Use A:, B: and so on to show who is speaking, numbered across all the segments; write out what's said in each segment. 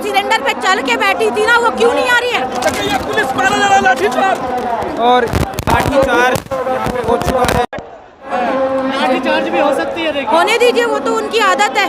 A: Cylinder पे चल के बैठी थी ना, वो क्यों नहीं आ रही है?
B: पुलिस मारा जा रहा है, लाठीचार्ज
C: और लाठीचार्ज यहाँ पे हो चुका है।
B: लाठीचार्ज भी हो सकती है, देखिए।
A: होने दीजिए, वो तो उनकी आदत है।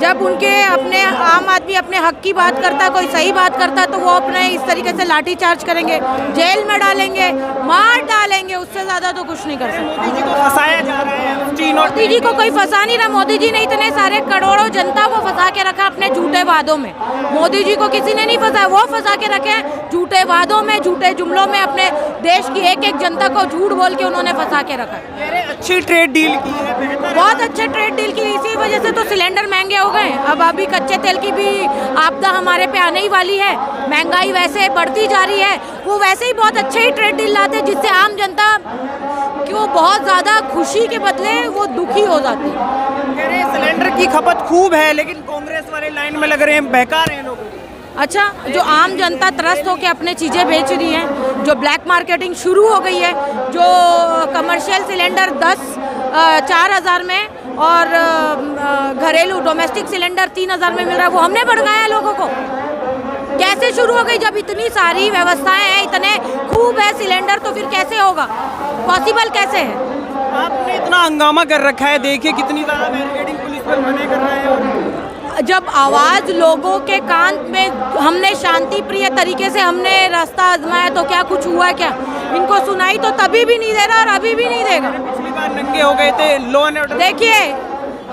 A: जब उनके अपने आम आदमी अपने हक की बात करता है, कोई सही बात करता है, तो वो अपने इस तरीके से लाठी चार्ज करेंगे, जेल में डालेंगे, मार डालेंगे, उससे ज्यादा तो कुछ नहीं कर सकते।
C: मोदी जी को फंसाया जा रहा है चीन और
A: मोदी जी को कोई फंसा नहीं रहा। मोदी जी ने इतने सारे करोड़ों जनता को फंसा के रखा अपने झूठे वादों में। मोदी जी को किसी ने नहीं फंसाया, वो फंसा के रखे हैं झूठे वादों में, झूठे जुमलों में। अपने देश की एक एक जनता को झूठ बोल के उन्होंने फंसा के रखा है।
C: अच्छी ट्रेड डील की है, बेहतर
A: बहुत अच्छे ट्रेड डील की, इसी वजह से तो सिलेंडर महंगे हो गए। अब अभी कच्चे तेल की भी आपदा हमारे पे आने ही वाली है। महंगाई वैसे बढ़ती जा रही है, वो वैसे ही बहुत अच्छे ही ट्रेड डील लाते हैं, जिससे आम जनता क्यों बहुत ज़्यादा खुशी के बदले वो दुखी हो जाती है।
C: सिलेंडर की खपत खूब है, लेकिन कांग्रेस वाले लाइन में लग रहे हैं, बहका रहे हैं लोगों को।
A: अच्छा, जो आम जनता त्रस्त होकर अपने चीज़ें बेच रही हैं, जो ब्लैक मार्केटिंग शुरू हो गई है, जो कमर्शियल सिलेंडर 4,000 में और घरेलू डोमेस्टिक सिलेंडर 3,000 में मिल रहा है, वो हमने भड़काया लोगों को। कैसे शुरू हो गई? जब इतनी सारी व्यवस्थाएं हैं, इतने खूब है सिलेंडर, तो फिर कैसे होगा? पॉसिबल कैसे है?
C: आपने इतना हंगामा कर रखा है, देखिए कितनी ज़्यादा बैरिकेडिंग पुलिस पर मना कर रहे हैं।
A: जब आवाज़ लोगों के कान में, हमने शांति प्रिय तरीके से हमने रास्ता आजमाया, तो क्या कुछ हुआ? क्या इनको सुनाई तो तभी भी नहीं दे रहा और अभी भी नहीं देगा।
C: पिछली बार नंगे हो गए थे, लॉ एंड ऑर्डर।
A: देखिए,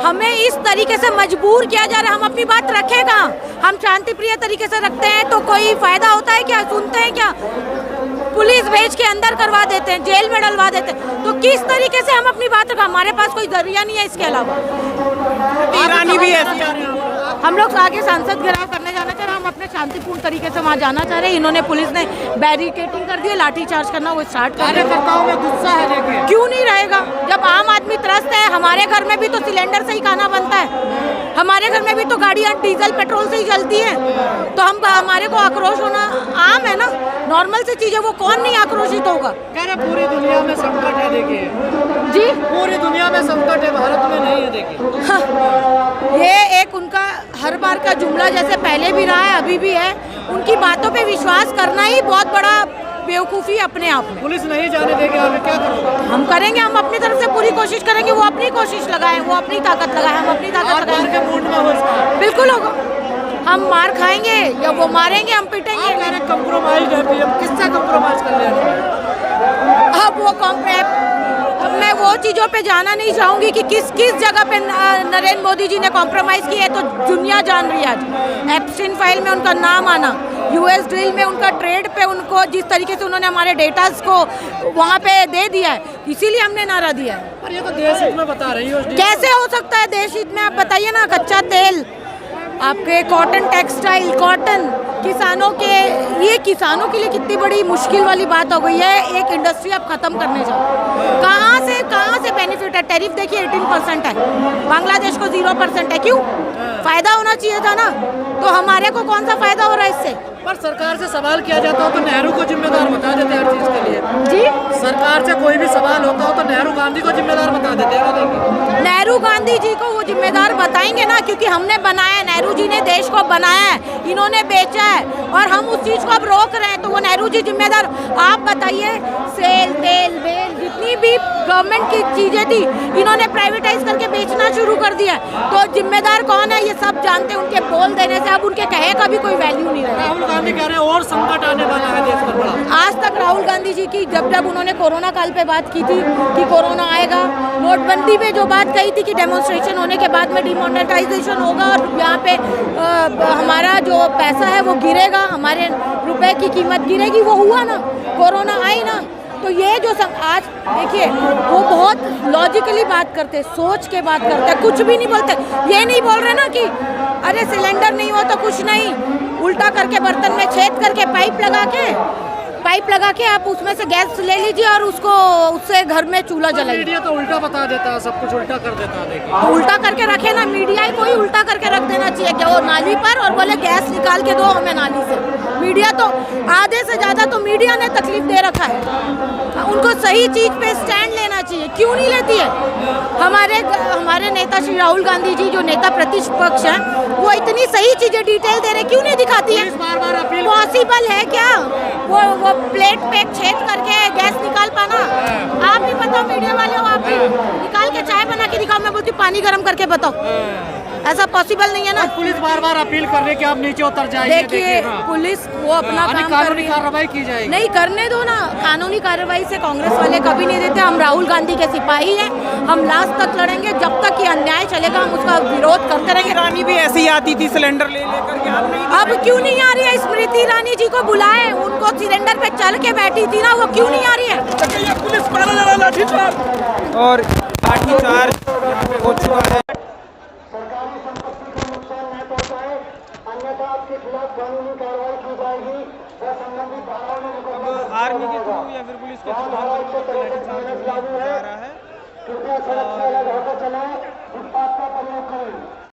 A: हमें इस तरीके से मजबूर किया जा रहा है, हम अपनी बात रखें कहाँ? हम शांति प्रिय तरीके से रखते हैं तो कोई फायदा होता है क्या? सुनते हैं क्या? पुलिस भेज के अंदर करवा देते हैं, जेल में डलवा देते हैं। तो किस तरीके से हम अपनी बात रखें? हमारे पास कोई जरिया नहीं है इसके अलावा।
C: ईरानी भी ऐसी
A: हम लोग आगे सांसद घेराव करने जाना चाह रहे हैं, हम अपने शांतिपूर्ण तरीके से वहाँ जाना चाह रहे हैं। इन्होंने, पुलिस ने बैरिकेटिंग कर दी है, लाठी चार्ज करना वो स्टार्ट कर दिया।
B: कार्यकर्ताओं में गुस्सा है, देखिए।
A: क्यों नहीं रहेगा? जब आम आदमी त्रस्त है, हमारे घर में भी तो सिलेंडर से ही खाना बनता है, हमारे घर में भी तो गाड़ियाँ डीजल पेट्रोल से ही चलती हैं, तो हमारे को आक्रोश होना आम है ना, नॉर्मल सी चीज़ है। वो कौन नहीं आक्रोशित होगा?
B: कह रहे पूरी दुनिया में संकट है, देखिए
A: जी,
B: पूरी दुनिया में संकट है, भारत में नहीं है, देखिए।
A: ये एक उनका हर बार का जुमला, जैसे पहले भी रहा है अभी भी है। उनकी बातों पे विश्वास करना ही बहुत बड़ा बेवकूफ़ी अपने आप में।
B: पुलिस नहीं जाने देगी, आगे क्या करोगे?
A: हम करेंगे, हम अपनी तरफ से पूरी कोशिश करेंगे। वो अपनी कोशिश लगाएं, वो अपनी ताकत लगाएं, हम अपनी ताकत लगाएं।
B: मूड में हो इसका।
A: बिल्कुल होगा। हम मार खाएंगे या वो मारेंगे, हम पीटेंगे।
B: कंप्रोमाइज है, किससे कंप्रोमाइज कर लिया?
A: अब वो मैं वो चीज़ों पे जाना नहीं चाहूँगी कि किस किस जगह पे नरेंद्र मोदी जी ने कॉम्प्रोमाइज़ किया है, तो दुनिया जान रही है आज। एप्स्टीन फाइल में उनका नाम आना, यूएस ड्रिल में उनका ट्रेड पे उनको जिस तरीके से उन्होंने हमारे डेटास को वहाँ पे दे दिया है, इसीलिए हमने नारा दिया है।
B: पर ये तो देश हित में बता रही हो।
A: कैसे हो सकता है देश हित में? आप बताइए ना। कच्चा तेल, आपके कॉटन टेक्सटाइल, कॉटन, किसानों के, ये किसानों के लिए कितनी बड़ी मुश्किल वाली बात हो गई है। एक इंडस्ट्री आप ख़त्म करने जाओ, कहाँ से बेनिफिट है? टैरिफ देखिए 18% है, बांग्लादेश को 0% है। क्यों? फ़ायदा होना चाहिए था ना, तो हमारे को कौन सा फ़ायदा हो रहा है इससे?
B: पर सरकार से सवाल किया जाता हो तो नेहरू को जिम्मेदार बता देते हैं हर चीज़ के लिए।
A: जी,
B: सरकार से कोई भी सवाल होता हो तो नेहरू गांधी को जिम्मेदार बता देते हैं।
A: नेहरू गांधी जी को वो जिम्मेदार बताएंगे ना, क्योंकि हमने बनाया है, नेहरू जी ने देश को बनाया है, इन्होंने बेचा है, और हम उस चीज़ को अब रोक रहे हैं, तो वो नेहरू जी जिम्मेदार। आप बताइए, सेल, तेल, बेल, जितनी भी गवर्नमेंट की चीज़ें थी, इन्होंने प्राइवेटाइज करके बेचना शुरू कर दिया। तो जिम्मेदार कौन है? ये सब जानते हैं। उनके बोल देने से अब उनके कहे का भी कोई वैल्यू नहीं रहा।
B: राहुल गांधी कह रहे हैं और संकट आने वाला है देश पर बड़ा।
A: आज तक राहुल गांधी जी की जब उन्होंने कोरोना काल पे बात की थी कि कोरोना आएगा, नोटबंदी पे जो बात कही थी कि डेमोन्स्ट्रेशन होने के बाद में डिमोनेटाइजेशन होगा और यहाँ पे हमारा जो पैसा है वो गिरेगा, हमारे रुपए की कीमत गिरेगी, वो हुआ ना? कोरोना आई ना? तो ये जो आज देखिए, वो बहुत लॉजिकली बात करते, सोच के बात करते, कुछ भी नहीं बोलते। ये नहीं बोल रहे ना कि अरे सिलेंडर नहीं हो तो कुछ नहीं, उल्टा करके बर्तन में छेद करके पाइप पाइप लगा के आप उसमें से गैस ले लीजिए और उसको उससे घर में चूल्हा जलाइए।
B: मीडिया तो उल्टा बता देता है, सब कुछ उल्टा कर देता है। देखिए
A: तो उल्टा करके रखे ना, मीडिया ही कोई उल्टा करके रख देना चाहिए क्या वो नाली पर, और बोले गैस निकाल के दो हमें नाली से। मीडिया तो आधे से ज़्यादा तो मीडिया ने तकलीफ दे रखा है। उनको सही चीज़ पे स्टैंड लेना चाहिए, क्यों नहीं लेती है? हमारे नेता श्री राहुल गांधी जी जो नेता प्रतिपक्ष हैं, वो इतनी सही चीज़ें डिटेल दे रहे, क्यों नहीं दिखाती है?
B: बार अपील
A: पॉसिबल है क्या वो प्लेट पे छेद करके गैस निकाल पाना? आप भी बताओ, मीडिया वाले हो, आप भी निकाल के चाय बना के दिखाओ। मैं बोलती हूँ पानी गर्म करके बताओ, ऐसा पॉसिबल नहीं है ना।
B: पुलिस बार अपील कर रही है कि आप नीचे उतर जाइए।
A: देखिए पुलिस वो अपना काम कर रही
B: कानूनी
A: है,
B: कार्रवाई की जाएगी।
A: नहीं करने दो ना। कानूनी कार्रवाई से कांग्रेस वाले कभी नहीं देते। हम राहुल गांधी के सिपाही हैं, हम लास्ट तक लड़ेंगे। जब तक ये अन्याय चलेगा हम उसका विरोध करते रहेंगे।
C: ईरानी भी ऐसे ही आती थी सिलेंडर ले लेकर के, आप नहीं
A: अब क्यों नहीं आ रही है? स्मृति ईरानी जी को बुलाए, उनको सिलेंडर पे चल के बैठी थी ना, वो क्यों नहीं आ रही है?
C: पुलिस लाठीचार्ज और लाठीचार्ज यहाँ पे हो चुका है।
D: सरकारी संपत्ति को नुकसान न पहुंचाए, अन्यथा आपके खिलाफ कानूनी कार्रवाई की जाएगी व संबंधित धाराओं में मुकदमा
C: आर्मी के थ्रू या फिर पुलिस के थ्रू लाठीचार्ज
D: लागू
C: हो
D: है।
C: रहा है।
D: कृपया सड़क से अलग होकर चलाएं, फुटपाथ का प्रयोग करें।